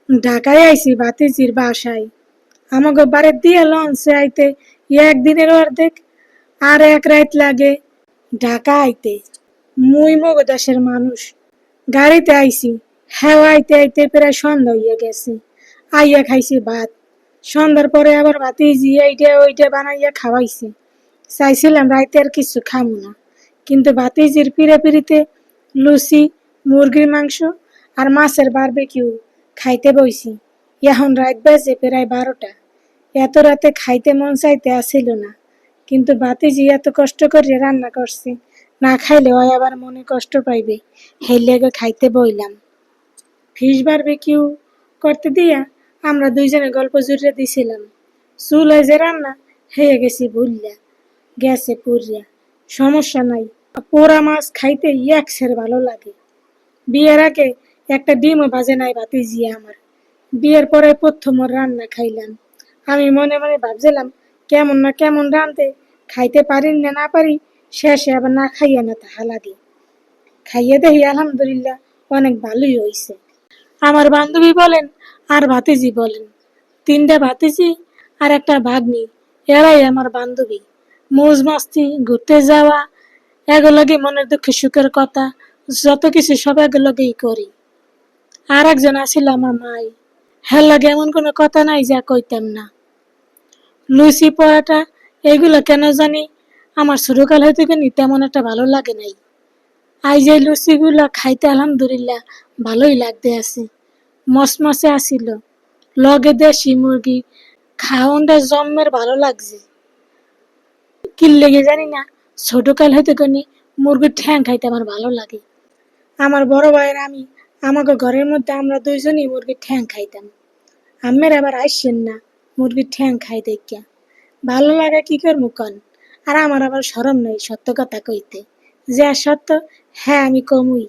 ঢাকায় আইছি ভাতিজির বাসায়। আমাকে বাড়ির দিয়ে লঞ্চে আইতে একদিনের অর্ধেক, আর এক রাত লাগে ঢাকা আইতে। মুই মগ দেশের মানুষ, গাড়িতে আইছি। হ্যাঁ, আইতে আইতে প্রায় সন্ধ্যা হইয়া গেছে। আইয়া খাইছি ভাত। সন্ধ্যার পরে আবার ভাতিজি এইটা ওইটা বানাইয়া খাওয়াইছে। চাইছিলাম রাইতে আর কিছু খামু না, কিন্তু ভাতিজির পিড়ে পিড়িতে লুচি, মুরগির মাংস আর মাছের বারবিকিউ খাইতে বইছি। এখন রাত বাজে প্রায় 12টা। এত রাতে খাইতে মন চাইতে আসিল না, কিন্তু ভাতিজি এত কষ্ট করে রান্না করছে, না খাইলে ওই আবার মনে কষ্ট পাইবে, সেই লেগে খাইতে বইলাম। ফিশ বারবিকিউ করতে দিয়া আমরা দুইজনে গল্প জুড়ে দিছিলাম। চুলায় যে রান্না হয়ে গেছি ভুললা, গেছে পুরিয়া। সমস্যা নাই, পোড়া মাছ খাইতে একসের ভালো লাগে। বিয়ের আগে একটা ডিমও ভাজে নাই ভাতিজি আমার। বিয়ের পরে প্রথম ওর রান্না খাইলাম। আমি মনে মনে ভাবছিলাম কেমন না কেমন রাঁধতে, খাইতে পারি না না পারি, শেষে আবার না খাইয়া না তাহা লাগে। খাইয়ে দেখি আলহামদুলিল্লাহ অনেক ভালোই হয়েছে। আমার বান্ধবী বলেন আর ভাতিজি বলেন, 3টা ভাতিজি আর একটা ভাগ্নি, এরাই আমার বান্ধবী। মৌজ মাস্তি, ঘুরতে যাওয়া, এগুলোকে মনের দুঃখে সুখের কথা, যত কিছু সব এগুলোকেই করি। আর একজন আছিল আমার মাই, হ্যাঁ লাগে এমন কোনো কথা নাই যা কইতাম না। লুচি পরাটা এগুলো কেন জানি আমার ছোটকাল হইতে কিন্তু তেমন একটা ভালো লাগে নাই। আজ এই লুচিগুলা খাইতে আলহামদুলিল্লাহ ভালোই লাগতে আছে, মসমসে আসিল, লগে দেশি মুরগি, খাওনটা জম্মের ভালো লাগছে। কি লেগে জানি না, ছোটকাল হইতে কোনি মুরগির ঠ্যাং খাইতে আমার ভালো লাগে। আমার বড় ভাইয়ের আমি, আমাকে ঘরের মধ্যে আমরা দুইজনই মুরগির ঠ্যাং খাইতাম। আম্মের আবার আইসেন না মুরগির ঠ্যাং খাই দেখিয়া। ভালো লাগে কি করবো কন, আর আমার আবার শরম নেই সত্য কথা কইতে, যে সত্য হ্যাঁ আমি কমুই।